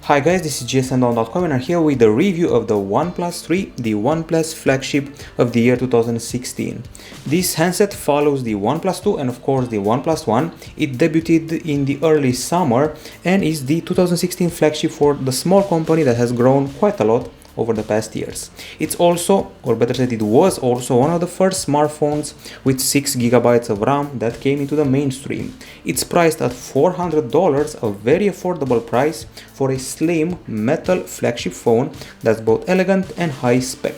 Hi guys, this is gsandon.com and I'm here with the review of the OnePlus 3, the OnePlus flagship of the year 2016. This handset follows the OnePlus 2 and of course the OnePlus 1. It debuted in the early summer and is the 2016 flagship for the small company that has grown quite a lot over the past years. It's also, or better said, it was also one of the first smartphones with 6 GB of RAM that came into the mainstream. It's priced at $400, a very affordable price for a slim metal flagship phone that's both elegant and high spec.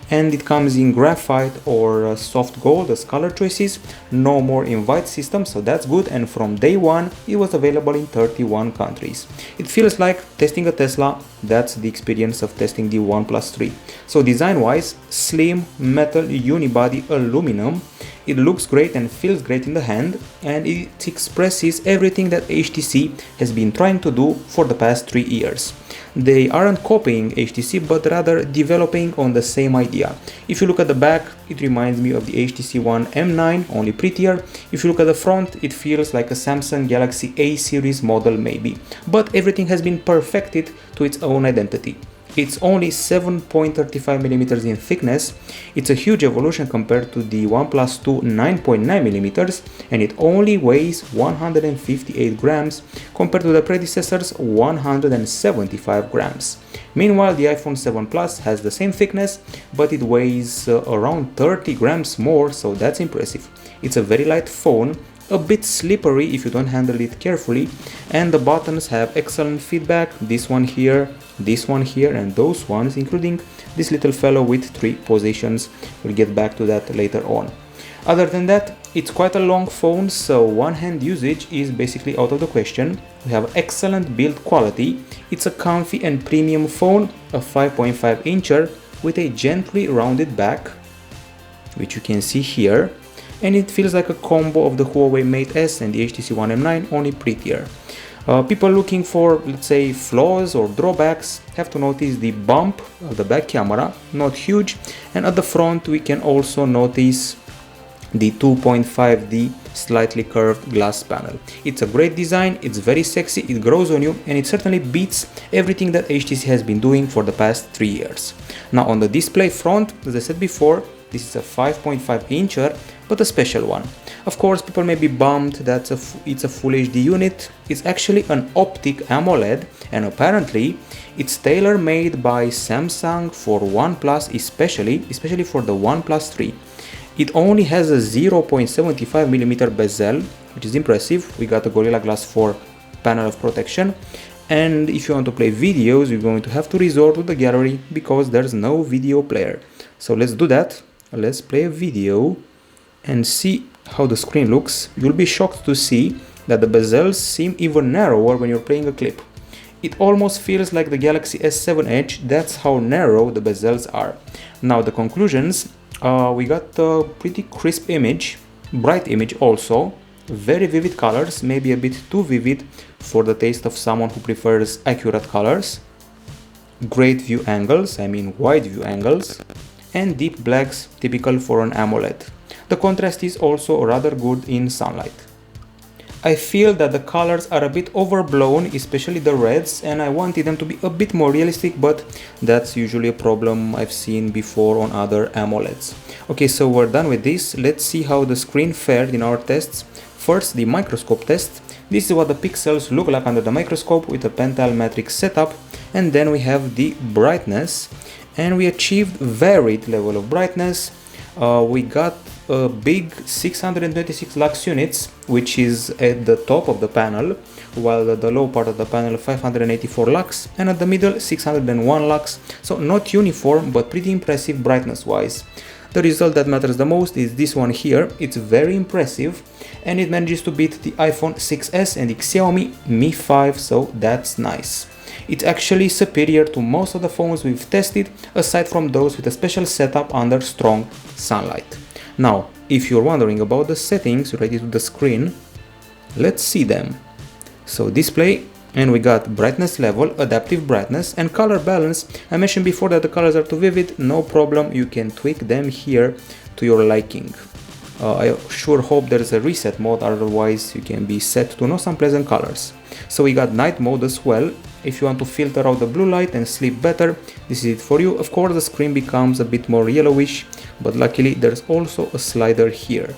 And it comes in graphite or soft gold as color choices, no more invite system, so that's good, and from day one it was available in 31 countries. It feels like testing a Tesla. That's the experience of testing the OnePlus 3. So design wise, slim metal unibody aluminum. It looks great and feels great in the hand, and it expresses everything that HTC has been trying to do for the past 3 years. They aren't copying HTC but rather developing on the same idea. If you look at the back, it reminds me of the HTC One M9, only prettier. If you look at the front, it feels like a Samsung Galaxy A series model maybe. But everything has been perfected to its own identity. It's only 7.35mm in thickness. It's a huge evolution compared to the OnePlus 2 9.9mm, and it only weighs 158 grams compared to the predecessor's 175 grams. Meanwhile, the iPhone 7 Plus has the same thickness, but it weighs around 30 grams more, so that's impressive. It's a very light phone, a bit slippery if you don't handle it carefully, and the buttons have excellent feedback. This one here, and those ones, including this little fellow with 3 positions. We'll get back to that later on. Other than that, it's quite a long phone, so one-hand usage is basically out of the question. We have excellent build quality. It's a comfy and premium phone, a 5.5 incher with a gently rounded back, which you can see here, and it feels like a combo of the Huawei Mate S and the HTC One M9, only prettier. People looking for, let's say, flaws or drawbacks have to notice the bump of the back camera, not huge, and at the front we can also notice the 2.5D slightly curved glass panel. It's a great design, it's very sexy, it grows on you, and it certainly beats everything that HTC has been doing for the past 3 years. Now on the display front, as I said before, this is a 5.5 incher, but a special one. Of course, people may be bummed that it's a Full HD unit. It's actually an Optic AMOLED, and apparently it's tailor-made by Samsung for OnePlus, especially for the OnePlus 3. It only has a 0.75mm bezel, which is impressive. We got a Gorilla Glass 4 panel of protection, and if you want to play videos, you're going to have to resort to the gallery because there's no video player. So let's do that. Let's play a video and see how the screen looks. You'll be shocked to see that the bezels seem even narrower when you're playing a clip. It almost feels like the Galaxy S7 Edge, that's how narrow the bezels are. Now the conclusions, we got a pretty crisp image, bright image also, very vivid colors, maybe a bit too vivid for the taste of someone who prefers accurate colors, great view angles, I mean wide view angles, and deep blacks typical for an AMOLED. The contrast is also rather good in sunlight. I feel that the colors are a bit overblown, especially the reds, and I wanted them to be a bit more realistic, but that's usually a problem I've seen before on other AMOLEDs. Okay, so we're done with this. Let's see how the screen fared in our tests. First, the microscope test. This is what the pixels look like under the microscope with a pentile matrix setup, and then we have the brightness, and we achieved varied level of brightness. We got a big 626 lux units, which is at the top of the panel, while at the low part of the panel 584 lux, and at the middle 601 lux, so not uniform but pretty impressive brightness wise. The result that matters the most is this one here. It's very impressive, and it manages to beat the iPhone 6s and the Xiaomi Mi 5, so that's nice. It's actually superior to most of the phones we've tested, aside from those with a special setup under strong sunlight. Now, if you're wondering about the settings related to the screen, let's see them. So display, and we got brightness level, adaptive brightness, and color balance. I mentioned before that the colors are too vivid, no problem, you can tweak them here to your liking. I sure hope there's a reset mode, otherwise you can be set to no some pleasant colors. So we got night mode as well, If you want to filter out the blue light and sleep better, this is it for you. Of course, the screen becomes a bit more yellowish, but luckily there's also a slider here.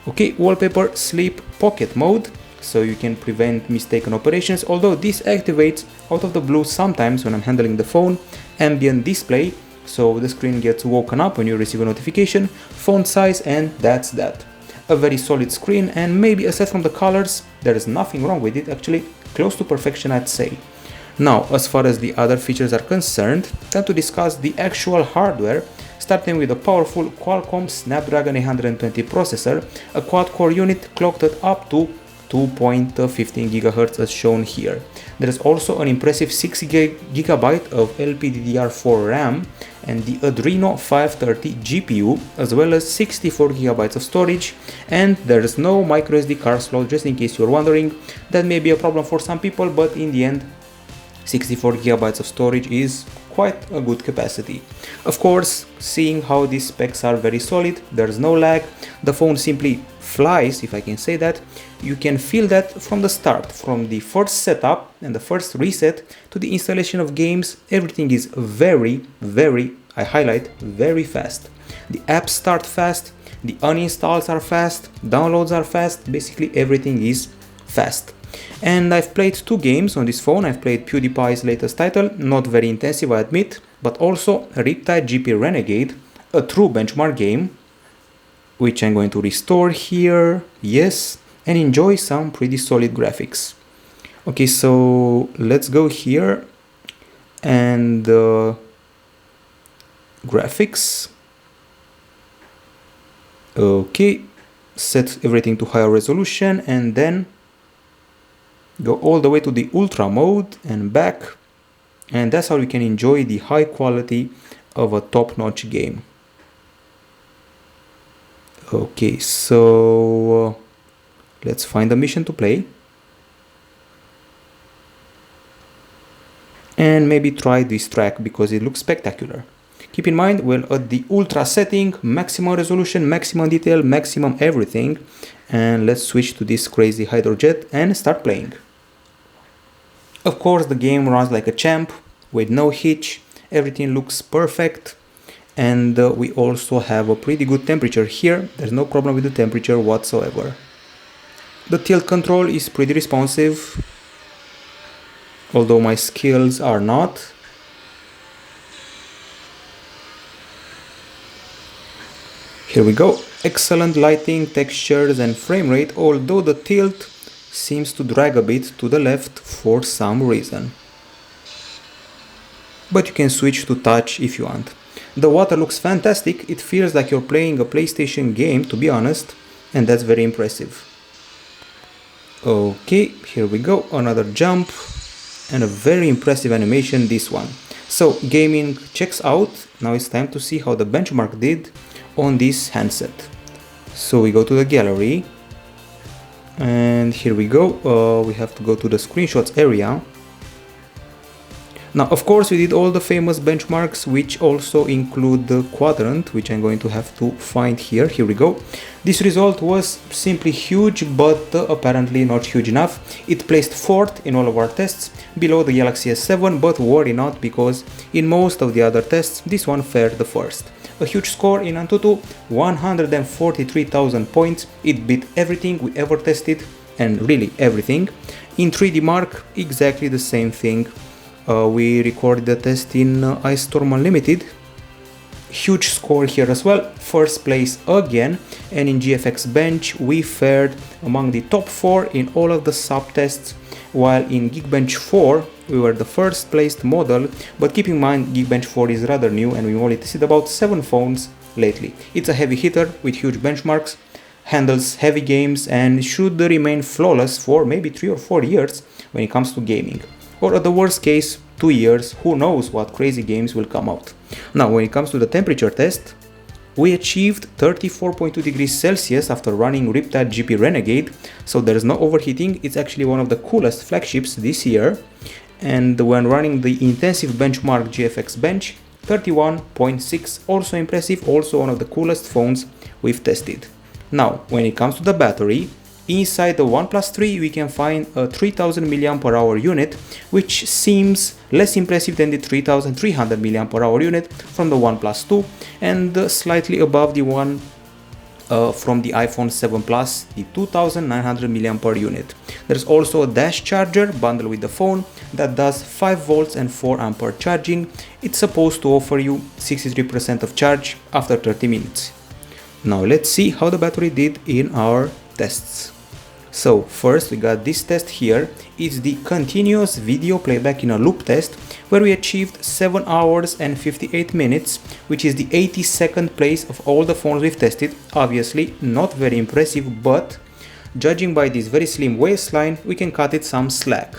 Okay, wallpaper sleep pocket mode, so you can prevent mistaken operations, although this activates out of the blue sometimes when I'm handling the phone. Ambient display, so the screen gets woken up when you receive a notification. Font size, and that's that. A very solid screen, and maybe aside from the colors, there is nothing wrong with it, actually close to perfection, I'd say. Now, as far as the other features are concerned, time to discuss the actual hardware, starting with a powerful Qualcomm Snapdragon 820 processor, a quad-core unit clocked at up to 2.15 GHz as shown here. There is also an impressive 6 GB of LPDDR4 RAM and the Adreno 530 GPU, as well as 64 GB of storage, and there is no microSD card slot, just in case you're wondering. That may be a problem for some people, but in the end 64 GB of storage is quite a good capacity. Of course, seeing how these specs are very solid, there's no lag, the phone simply flies, if I can say that. You can feel that from the start, from the first setup and the first reset to the installation of games. Everything is very, I highlight, very fast. The apps start fast, the uninstalls are fast, downloads are fast, basically everything is fast. And I've played 2 games on this phone. I've played PewDiePie's latest title, not very intensive I admit, but also Riptide GP Renegade, a true benchmark game, which I'm going to restore here, yes, and enjoy some pretty solid graphics. Okay, so let's go here and graphics. Okay, set everything to higher resolution and then go all the way to the ultra mode and back, and that's how you can enjoy the high quality of a top-notch game. Okay, so let's find a mission to play and maybe try this track because it looks spectacular. Keep in mind, we're at the ultra setting, maximum resolution, maximum detail, maximum everything, and let's switch to this crazy hydrojet and start playing. Of course, the game runs like a champ with no hitch, everything looks perfect, and we also have a pretty good temperature here. There's no problem with the temperature whatsoever. The tilt control is pretty responsive, although my skills are not. Here we go. Excellent lighting, textures and frame rate, although the tilt seems to drag a bit to the left for some reason. But you can switch to touch if you want. The water looks fantastic, it feels like you're playing a PlayStation game, to be honest, and that's very impressive. Okay, here we go, another jump, and a very impressive animation, this one. So, gaming checks out, now it's time to see how the benchmark did on this handset. So we go to the gallery, and here we go, we have to go to the screenshots area. Now, of course, we did all the famous benchmarks, which also include the quadrant, which I'm going to have to find here. Here we go. This result was simply huge, but apparently not huge enough. It placed 4th in all of our tests, below the Galaxy S7, but worry not, because in most of the other tests, this one fared the first. A huge score in Antutu, 143,000 points. It beat everything we ever tested, and really everything. In 3D Mark, exactly the same thing. We recorded the test in Ice Storm Unlimited. Huge score here as well, first place again, and in GFX Bench we fared among the top 4 in all of the sub-tests, while in Geekbench 4 we were the first placed model, but keep in mind Geekbench 4 is rather new and we've only tested about 7 phones lately. It's a heavy hitter with huge benchmarks, handles heavy games and should remain flawless for maybe 3 or 4 years when it comes to gaming. Or at the worst case, 2 years, who knows what crazy games will come out. Now, when it comes to the temperature test, we achieved 34.2 degrees Celsius after running Riptide GP Renegade, so there is no overheating. It's actually one of the coolest flagships this year. And when running the intensive benchmark GFX Bench, 31.6, also impressive, also one of the coolest phones we've tested. Now, when it comes to the battery, Inside the OnePlus 3 we can find a 3000 mAh unit, which seems less impressive than the 3300 mAh unit from the OnePlus 2 and slightly above the one from the iPhone 7 Plus, the 2900 mAh unit. There's also a dash charger bundled with the phone that does 5 volts and 4 ampere charging. It's supposed to offer you 63% of charge after 30 minutes. Now let's see how the battery did in our tests. So first we got this test here. It's the continuous video playback in a loop test where we achieved 7 hours and 58 minutes, which is the 82nd place of all the phones we've tested. Obviously not very impressive, but judging by this very slim waistline, we can cut it some slack.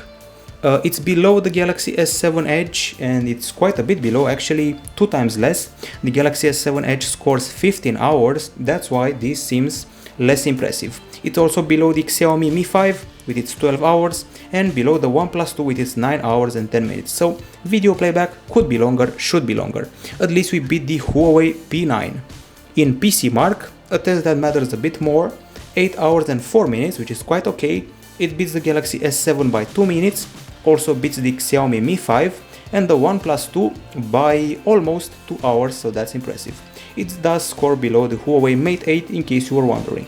It's below the Galaxy S7 Edge, and it's quite a bit below, actually 2 times less. The Galaxy S7 Edge scores 15 hours, that's why this seems less impressive. It's also below the Xiaomi Mi 5 with its 12 hours and below the OnePlus 2 with its 9 hours and 10 minutes. So video playback could be longer, should be longer. At least we beat the Huawei P9. In PC Mark, a test that matters a bit more, 8 hours and 4 minutes, which is quite okay. It beats the Galaxy S7 by 2 minutes, also beats the Xiaomi Mi 5 and the OnePlus 2 by almost 2 hours, so that's impressive. It does score below the Huawei Mate 8 in case you were wondering.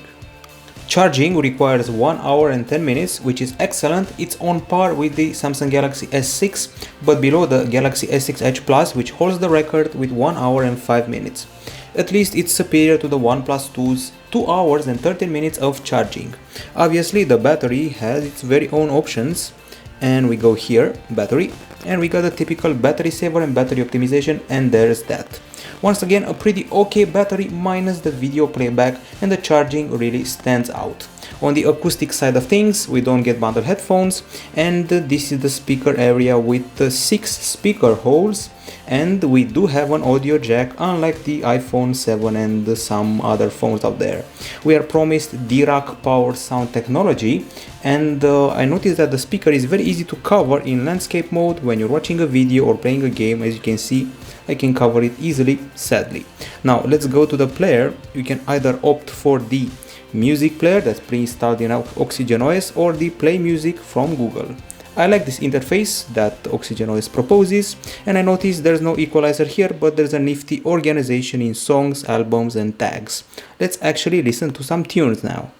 Charging requires 1 hour and 10 minutes, which is excellent. It's on par with the Samsung Galaxy S6, but below the Galaxy S6 Edge Plus, which holds the record with 1 hour and 5 minutes. At least it's superior to the OnePlus 2's 2 hours and 13 minutes of charging. Obviously the battery has its very own options, and we go here, battery, and we got a typical battery saver and battery optimization, and there's that. Once again, a pretty okay battery minus the video playback, and the charging really stands out. On the acoustic side of things, we don't get bundled headphones, and this is the speaker area with 6 speaker holes, and we do have an audio jack unlike the iPhone 7 and some other phones out there. We are promised D-Rack power sound technology, and I noticed that the speaker is very easy to cover in landscape mode when you're watching a video or playing a game. As you can see, I can cover it easily, sadly. Now let's go to the player. You can either opt for the music player that's pre-installed in Oxygen OS or the play music from Google. I like this interface that Oxygen OS proposes, and I noticed there's no equalizer here, but there's a nifty organization in songs, albums and tags. Let's actually listen to some tunes now.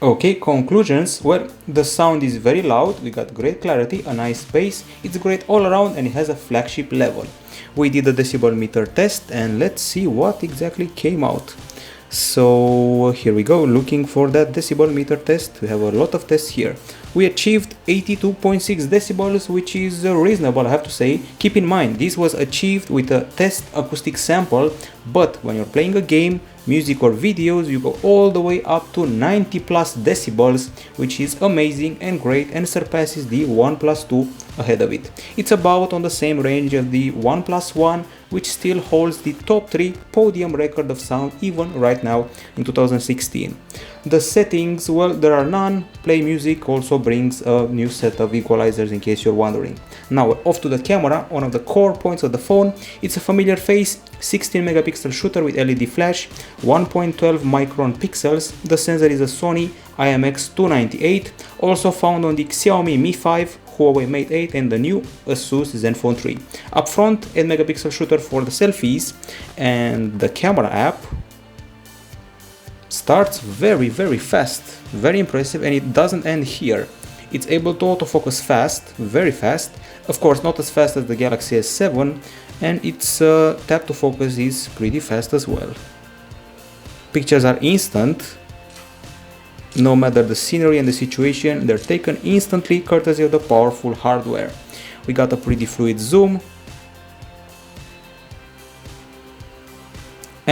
Okay, conclusions. Well, the sound is very loud, we got great clarity, a nice bass, it's great all around, and it has a flagship level. We did a decibel meter test, and let's see what exactly came out. So here we go, looking for that decibel meter test. We have a lot of tests here. We achieved 82.6 decibels, which is reasonable, I have to say. Keep in mind, this was achieved with a test acoustic sample, but when you're playing a game, music or videos, you go all the way up to 90 plus decibels, which is amazing and great and surpasses the OnePlus 2 ahead of it. It's about on the same range as the OnePlus 1, which still holds the top 3 podium record of sound even right now in 2016. The settings, well, there are none. Play music also brings a new set of equalizers in case you're wondering. Now off to the camera, one of the core points of the phone. It's a familiar face, 16 megapixel shooter with LED flash, 1.12 micron pixels. The sensor is a Sony IMX298, also found on the Xiaomi Mi 5, Huawei Mate 8 and the new Asus Zenfone 3. Up front, 8 megapixel shooter for the selfies, and the camera app starts very fast, very impressive, and it doesn't end here. It's able to autofocus fast, very fast, of course not as fast as the Galaxy S7, and its tap to focus is pretty fast as well. Pictures are instant, no matter the scenery and the situation, they're taken instantly courtesy of the powerful hardware. We got a pretty fluid zoom,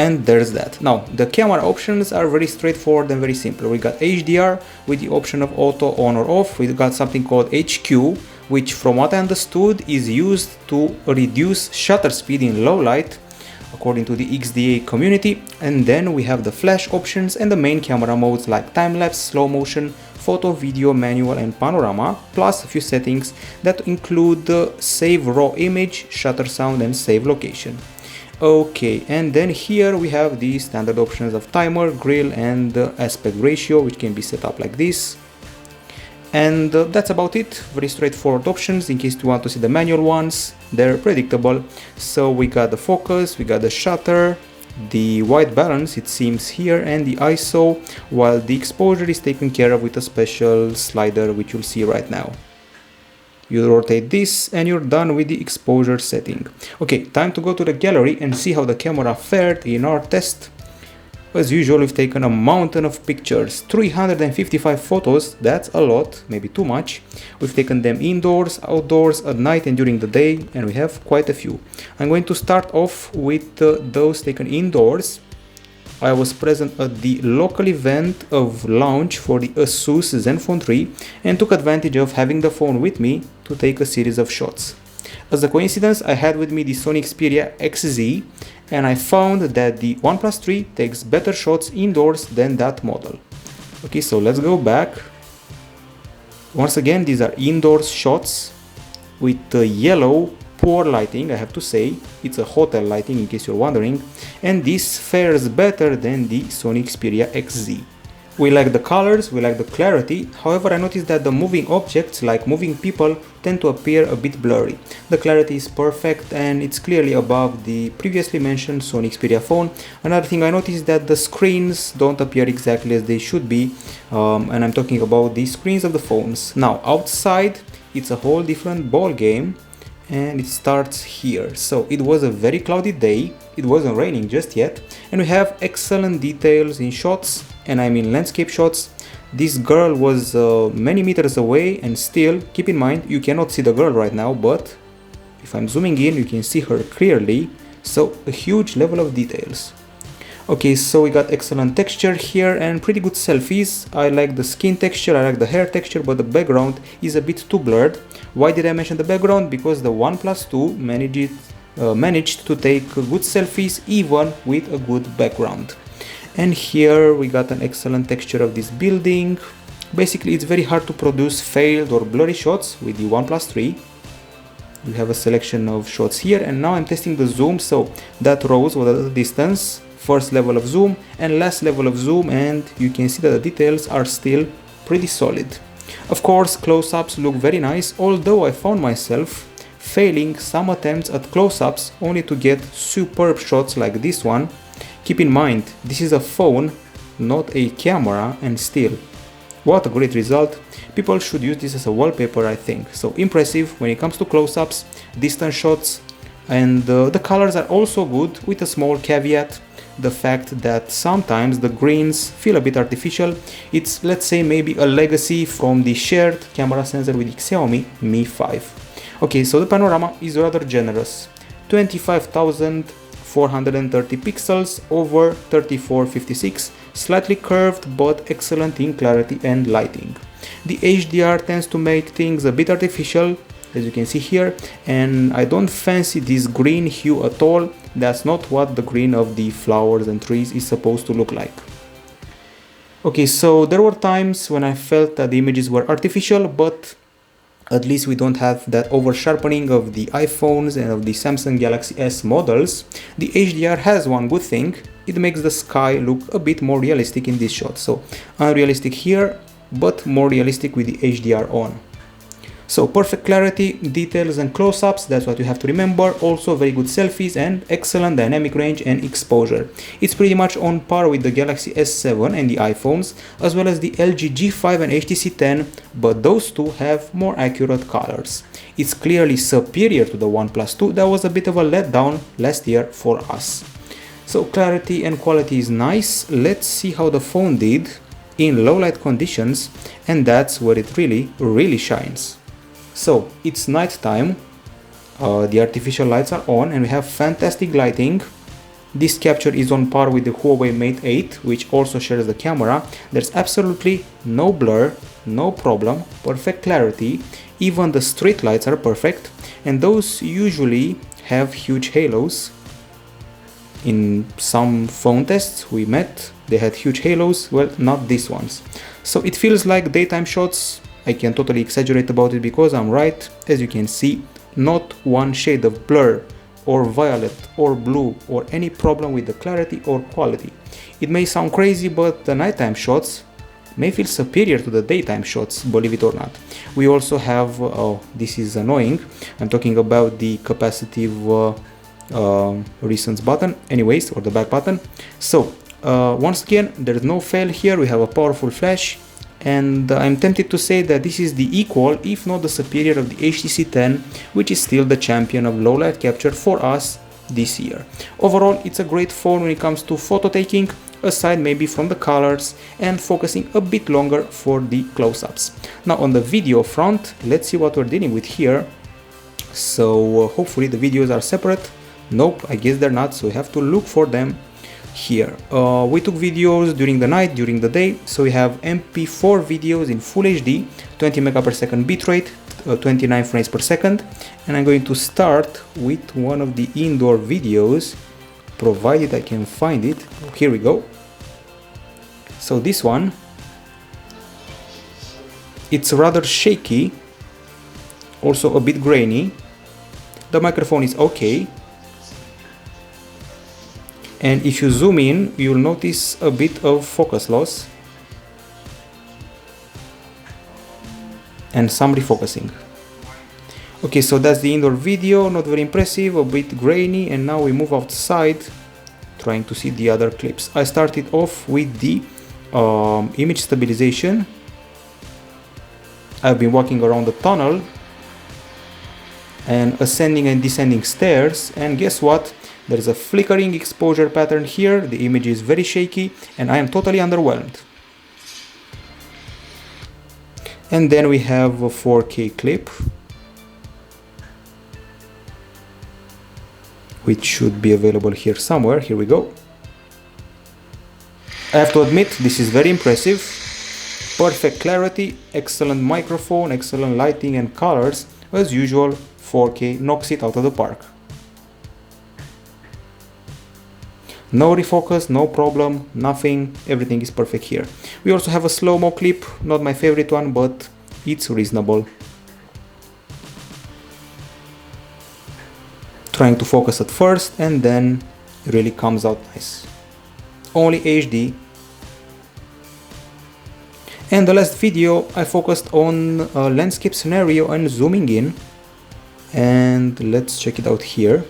And there's that. Now, the camera options are very straightforward and very simple. We got HDR with the option of auto on or off. We got something called HQ, which from what I understood is used to reduce shutter speed in low light, according to the XDA community. And then we have the flash options and the main camera modes like time-lapse, slow motion, photo, video, manual and panorama, plus a few settings that include save raw image, shutter sound and save location. Okay, and then here we have the standard options of timer, grill and aspect ratio, which can be set up like this. And that's about it. Very straightforward options. In case you want to see the manual ones, they're predictable. So we got the focus, we got the shutter, the white balance it seems here, and the ISO, while the exposure is taken care of with a special slider which you'll see right now. You rotate this and you're done with the exposure setting. Okay, time to go to the gallery and see how the camera fared in our test. As usual, we've taken a mountain of pictures, 355 photos, that's a lot, maybe too much. We've taken them indoors, outdoors, at night and during the day, and we have quite a few. I'm going to start off with those taken indoors. I was present at the local event of launch for the Asus Zenfone 3 and took advantage of having the phone with me to take a series of shots. As a coincidence, I had with me the Sony Xperia XZ, and I found that the OnePlus 3 takes better shots indoors than that model. Okay, so let's go back. Once again, these are indoors shots with the yellow, poor lighting, I have to say. It's a hotel lighting in case you're wondering, and this fares better than the Sony Xperia XZ. We like the colors, we like the clarity, however I noticed that the moving objects, like moving people, tend to appear a bit blurry. The clarity is perfect and it's clearly above the previously mentioned Sony Xperia phone. Another thing I noticed is that the screens don't appear exactly as they should be, and I'm talking about the screens of the phones. Now outside it's a whole different ball game, and it starts here. So it was a very cloudy day, it wasn't raining just yet, and we have excellent details in shots, and I mean landscape shots. This girl was many meters away, and still, keep in mind, you cannot see the girl right now, but if I'm zooming in, you can see her clearly, so a huge level of details. Okay, so we got excellent texture here and pretty good selfies. I like the skin texture, I like the hair texture, but the background is a bit too blurred. Why did I mention the background? Because the OnePlus 2 managed to take good selfies even with a good background. And here we got an excellent texture of this building. Basically, it's very hard to produce failed or blurry shots with the OnePlus 3. We have a selection of shots here, and now I'm testing the zoom, so that rose was at a distance. First level of zoom and last level of zoom, and you can see that the details are still pretty solid. Of course, close-ups look very nice, although I found myself failing some attempts at close-ups only to get superb shots like this one. Keep in mind, this is a phone, not a camera, and still, what a great result. People should use this as a wallpaper, I think. So impressive when it comes to close-ups, distance shots, and the colors are also good, with a small caveat. The fact that sometimes the greens feel a bit artificial. It's, let's say, maybe a legacy from the shared camera sensor with the Xiaomi Mi 5. Okay, so the panorama is rather generous. 25,430 pixels over 3456, slightly curved but excellent in clarity and lighting. The HDR tends to make things a bit artificial, as you can see here, and I don't fancy this green hue at all. That's not what the green of the flowers and trees is supposed to look like. Okay, so there were times when I felt that the images were artificial, but at least we don't have that over sharpening of the iPhones and of the Samsung Galaxy S models. The HDR has one good thing: it makes the sky look a bit more realistic in this shot. So unrealistic here, but more realistic with the HDR on. So perfect clarity, details and close-ups, that's what you have to remember. Also very good selfies and excellent dynamic range and exposure. It's pretty much on par with the Galaxy S7 and the iPhones, as well as the LG G5 and HTC 10, but those two have more accurate colors. It's clearly superior to the OnePlus 2, that was a bit of a letdown last year for us. So clarity and quality is nice. Let's see how the phone did in low light conditions, and that's where it really shines. So it's night time, the artificial lights are on and we have fantastic lighting. This capture is on par with the Huawei Mate 8, which also shares the camera. There's absolutely no blur, no problem, perfect clarity, even the street lights are perfect, and those usually have huge halos. In some phone tests we met, they had huge halos, well, not these ones. So it feels like daytime shots. I can totally exaggerate about it because I'm right. As you can see, not one shade of blur or violet or blue or any problem with the clarity or quality. It may sound crazy, but the nighttime shots may feel superior to the daytime shots, believe it or not. We also have, oh, this is annoying, I'm talking about the capacitive recents button, anyways, or the back button. So once again, there's no fail here, we have a powerful flash, and I'm tempted to say that this is the equal, if not the superior, of the HTC 10, which is still the champion of low light capture for us this year. Overall, it's a great phone when it comes to photo taking, aside maybe from the colors and focusing a bit longer for the close-ups. Now on the video front, let's see what we're dealing with here. So hopefully the videos are separate. Nope, I guess they're not, so we have to look for them here. We took videos during the night, during the day, so we have MP4 videos in Full HD, 20 megapixel bitrate, 29 frames per second, and I'm going to start with one of the indoor videos, provided I can find it. Here we go. So this one, it's rather shaky, also a bit grainy. The microphone is okay, and if you zoom in, you'll notice a bit of focus loss and some refocusing. Okay, so that's the indoor video, not very impressive, a bit grainy, and now we move outside, trying to see the other clips. I started off with the image stabilization. I've been walking around the tunnel and ascending and descending stairs, and guess what? There's a flickering exposure pattern here, the image is very shaky, and I am totally underwhelmed. And then we have a 4K clip, which should be available here somewhere. Here we go. I have to admit, this is very impressive. Perfect clarity, excellent microphone, excellent lighting and colors. As usual, 4K knocks it out of the park. No refocus, no problem, nothing, everything is perfect here. We also have a slow-mo clip, not my favorite one, but it's reasonable. Trying to focus at first, and then it really comes out nice. Only HD. And the last video I focused on a landscape scenario and zooming in, and let's check it out here.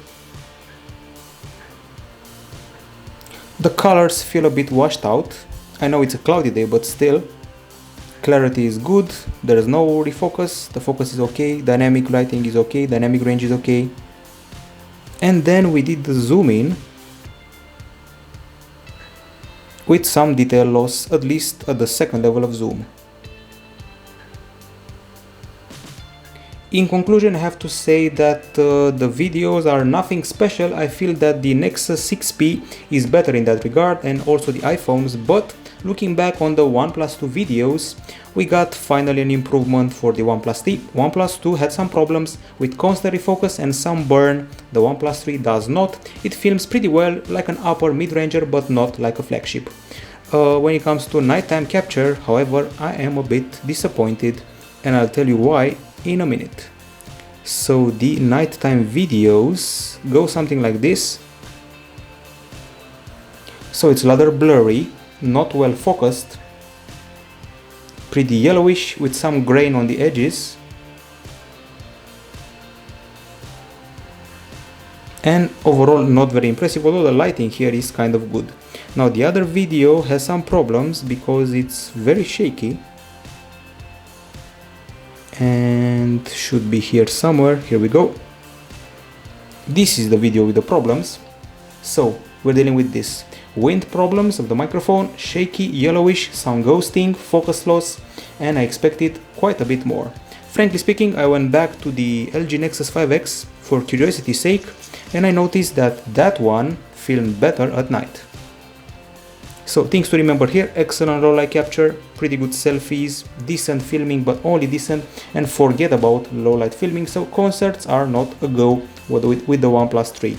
The colors feel a bit washed out. I know it's a cloudy day, but still, clarity is good, there is no refocus, the focus is okay, dynamic lighting is okay, dynamic range is okay. And then we did the zoom in with some detail loss, at least at the second level of zoom. In conclusion, I have to say that the videos are nothing special. I feel that the Nexus 6P is better in that regard, and also the iPhones, but looking back on the OnePlus 2 videos, we got finally an improvement for the OnePlus 3. OnePlus 2 had some problems with constant refocus and some burn. The OnePlus 3 does not. It films pretty well, like an upper mid-ranger, but not like a flagship. When it comes to nighttime capture, however, I am a bit disappointed, and I'll tell you why in a minute. So the nighttime videos go something like this. So it's rather blurry, not well focused, pretty yellowish with some grain on the edges, and overall not very impressive, although the lighting here is kind of good. Now the other video has some problems because it's very shaky, and should be here somewhere. Here we go. This is the video with the problems. So we're dealing with this wind problems of the microphone, shaky, yellowish, sound ghosting, focus loss, and I expected quite a bit more. Frankly speaking, I went back to the LG Nexus 5X for curiosity's sake, and I noticed that that one film better at night. So things to remember here: excellent low light capture, pretty good selfies, decent filming but only decent, and forget about low light filming, so concerts are not a go with the OnePlus 3.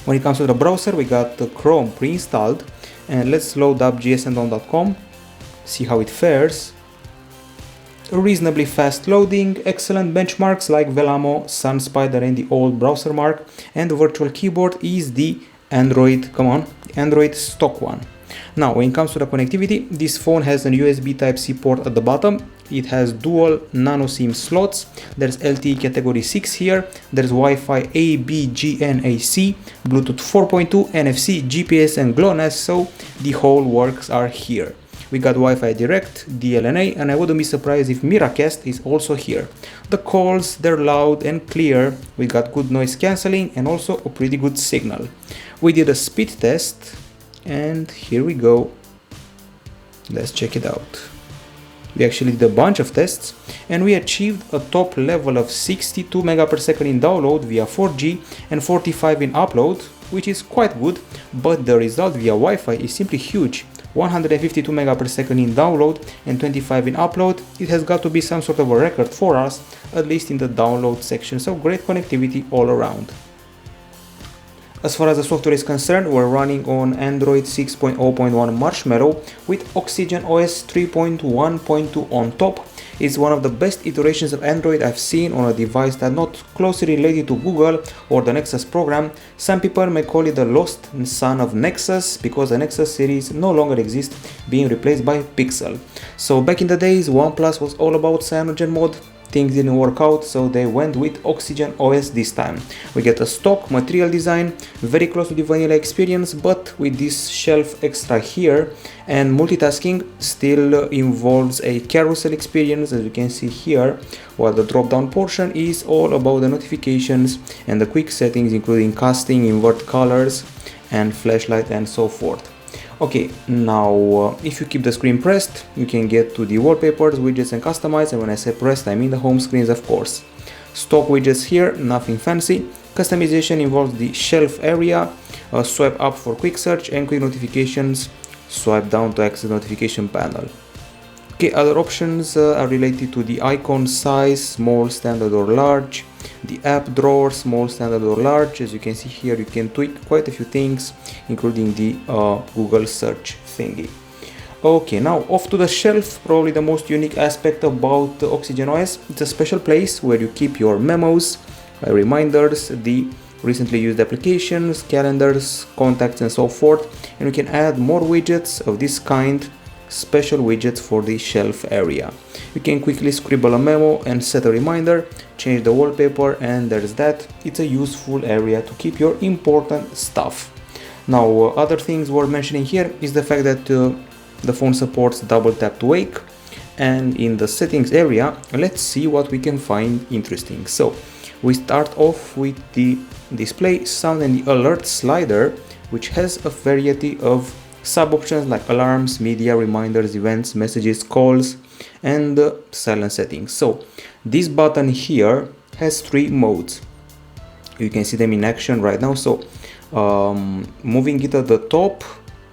When it comes to the browser, we got Chrome pre-installed, and let's load up gsndom.com, see how it fares. Reasonably fast loading, excellent benchmarks like Velamo, SunSpider and the old browser mark, and the virtual keyboard is the Android stock one. Now when it comes to the connectivity, this phone has an USB Type-C port at the bottom, it has dual nano SIM slots, there's LTE category 6 here, there's Wi-Fi A, B, G and AC, Bluetooth 4.2, NFC, GPS and GLONASS, so the whole works are here. We got Wi-Fi Direct, DLNA, and I wouldn't be surprised if Miracast is also here. The calls, they're loud and clear, we got good noise cancelling and also a pretty good signal. We did a speed test, and here we go. Let's check it out. We actually did a bunch of tests, and we achieved a top level of 62 Mbps in download via 4G and 45 in upload, which is quite good, but the result via Wi-Fi is simply huge. 152 Mbps in download and 25 in upload. It has got to be some sort of a record for us, at least in the download section, so great connectivity all around. As far as the software is concerned, we're running on Android 6.0.1 Marshmallow with Oxygen OS 3.1.2 on top. It's one of the best iterations of Android I've seen on a device that's not closely related to Google or the Nexus program. Some people may call it the lost son of Nexus because the Nexus series no longer exists, being replaced by Pixel. So back in the days, OnePlus was all about cyanogen mode. Things didn't work out, so they went with Oxygen OS this time. We get a stock material design, very close to the vanilla experience, but with this shelf extra here, and multitasking still involves a carousel experience, as you can see here, while the drop down portion is all about the notifications and the quick settings, including casting, invert colors and flashlight and so forth. Okay, now if you keep the screen pressed, you can get to the wallpapers, widgets and customize, and when I say pressed, I mean the home screens, of course. Stock widgets here, nothing fancy. Customization involves the shelf area, swipe up for quick search and quick notifications, swipe down to access the notification panel. Okay, other options are related to the icon size, small, standard or large, the app drawer, small, standard or large. As you can see here, you can tweak quite a few things, including the Google search thingy. Okay, now off to the shelf. Probably the most unique aspect about the Oxygen OS, it's a special place where you keep your memos, reminders, the recently used applications, calendars, contacts and so forth, and you can add more widgets of this kind, special widgets for the shelf area. You can quickly scribble a memo and set a reminder, change the wallpaper, and there's that. It's a useful area to keep your important stuff. Now other things worth mentioning here is the fact that the phone supports double tap to wake, and in the settings area, let's see what we can find interesting. So we start off with the display, sound and the alert slider, which has a variety of sub-options like alarms, media, reminders, events, messages, calls, and silent settings. So this button here has 3 modes. You can see them in action right now. So moving it at the top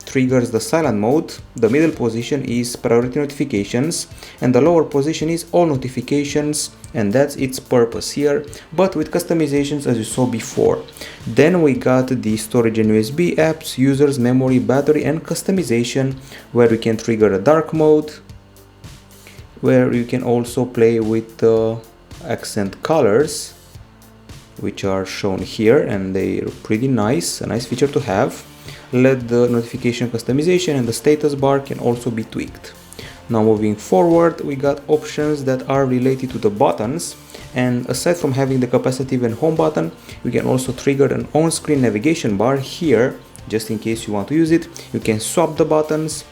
triggers the silent mode, the middle position is priority notifications, and the lower position is all notifications, and that's its purpose here, but with customizations as you saw before. Then we got the storage and USB apps, users, memory, battery, and customization, where we can trigger a dark mode, where you can also play with accent colors, which are shown here, and they're pretty nice, a nice feature to have. LED notification customization and the status bar can also be tweaked. Now moving forward, we got options that are related to the buttons, and aside from having the capacitive and home button, you can also trigger an on-screen navigation bar here, just in case you want to use it. You can swap the buttons,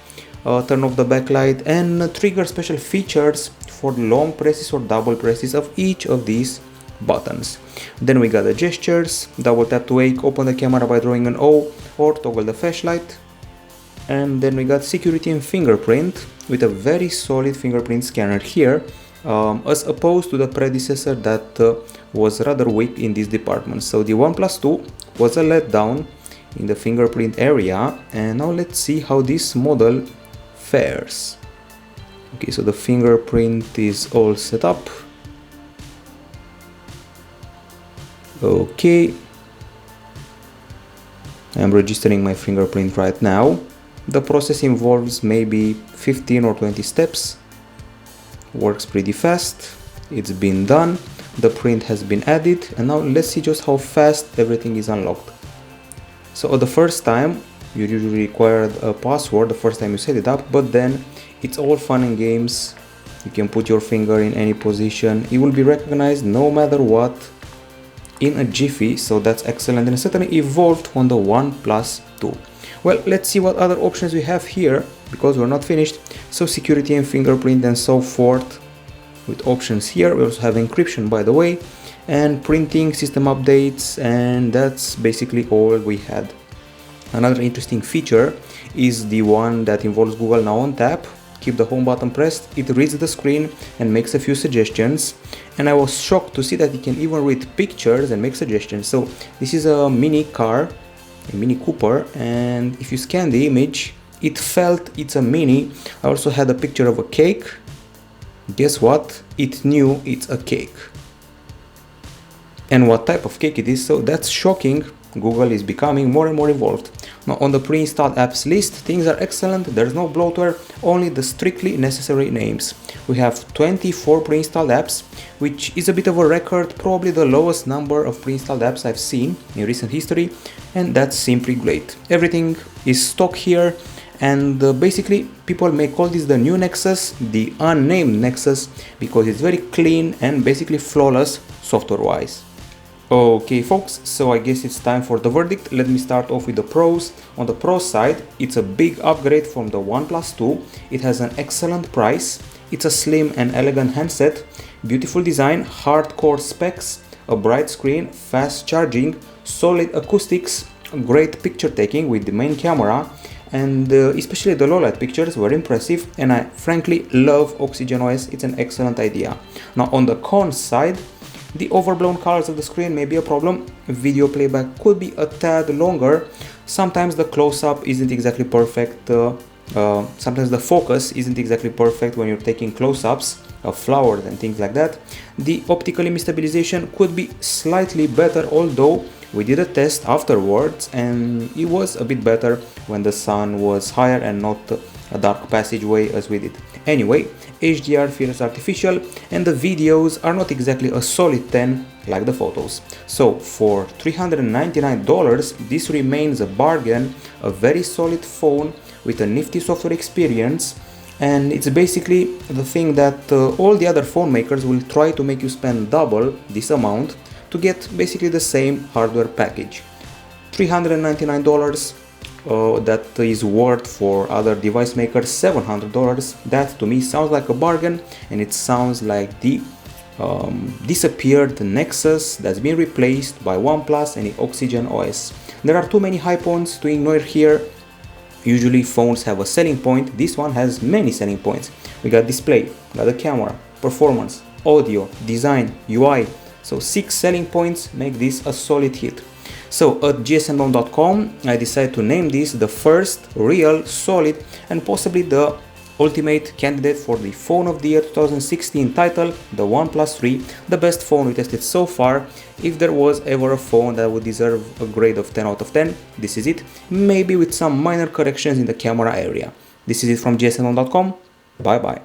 turn off the backlight, and trigger special features for long presses or double presses of each of these buttons. Then we got the gestures, double tap to wake, open the camera by drawing an O, or toggle the flashlight. And then we got security and fingerprint with a very solid fingerprint scanner here, as opposed to the predecessor that was rather weak in this department. So the OnePlus 2 was a letdown in the fingerprint area, and now let's see how this model fares. Okay, so the fingerprint is all set up. Okay, I'm registering my fingerprint right now. The process involves maybe 15 or 20 steps. Works pretty fast. It's been done. The print has been added, and now let's see just how fast everything is unlocked. So the first time you usually require a password the first time you set it up, but then it's all fun and games. You can put your finger in any position. It will be recognized no matter what in a jiffy, so that's excellent, and certainly evolved on the OnePlus 2. Well, let's see what other options we have here, because we're not finished. So security and fingerprint and so forth with options here. We also have encryption, by the way, and printing, system updates, and that's basically all we had. Another interesting feature is the one that involves Google Now on tap. Keep the home button pressed, it reads the screen and makes a few suggestions, and I was shocked to see that it can even read pictures and make suggestions. So this is a mini car, a Mini Cooper, and if you scan the image, it felt it's a Mini. I also had a picture of a cake. Guess what? It knew it's a cake. And what type of cake it is, so that's shocking. Google is becoming more and more evolved. Now on the pre-installed apps list, things are excellent. There's no bloatware, only the strictly necessary names. We have 24 pre-installed apps, which is a bit of a record, probably the lowest number of pre-installed apps I've seen in recent history, and that's simply great. Everything is stock here, and basically people may call this the new Nexus, the unnamed Nexus, because it's very clean and basically flawless software-wise. Okay folks, so I guess it's time for the verdict. Let me start off with the pros. On the pro side, it's a big upgrade from the OnePlus 2. It has an excellent price. It's a slim and elegant handset, beautiful design, hardcore specs, a bright screen, fast charging, solid acoustics, great picture taking with the main camera, and especially the Lowlight pictures were impressive, and I frankly love Oxygen OS. It's an excellent idea. Now on the cons side, the overblown colors of the screen may be a problem. Video playback could be a tad longer. Sometimes the close-up isn't exactly perfect. Sometimes the focus isn't exactly perfect when you're taking close-ups of flowers and things like that. The optical image stabilization could be slightly better, although we did a test afterwards and it was a bit better when the sun was higher and not a dark passageway as we did. Anyway, HDR feels artificial and the videos are not exactly a solid 10 like the photos. So for $399, this remains a bargain, a very solid phone with a nifty software experience, and it's basically the thing that all the other phone makers will try to make you spend double this amount to get basically the same hardware package. $399, that is worth for other device makers $700. That to me sounds like a bargain, and it sounds like the disappeared Nexus that's been replaced by OnePlus and the Oxygen OS. There are too many high points to ignore here. Usually phones have a selling point, this one has many selling points. We got display, we got the camera, performance, audio, design, UI. So 6 selling points make this a solid hit. So at gsmdome.com I decided to name this the first real, solid, and possibly the ultimate candidate for the phone of the year 2016 title, the OnePlus 3, the best phone we tested so far. If there was ever a phone that would deserve a grade of 10 out of 10, this is it, maybe with some minor corrections in the camera area. This is it from gsmdome.com, bye bye.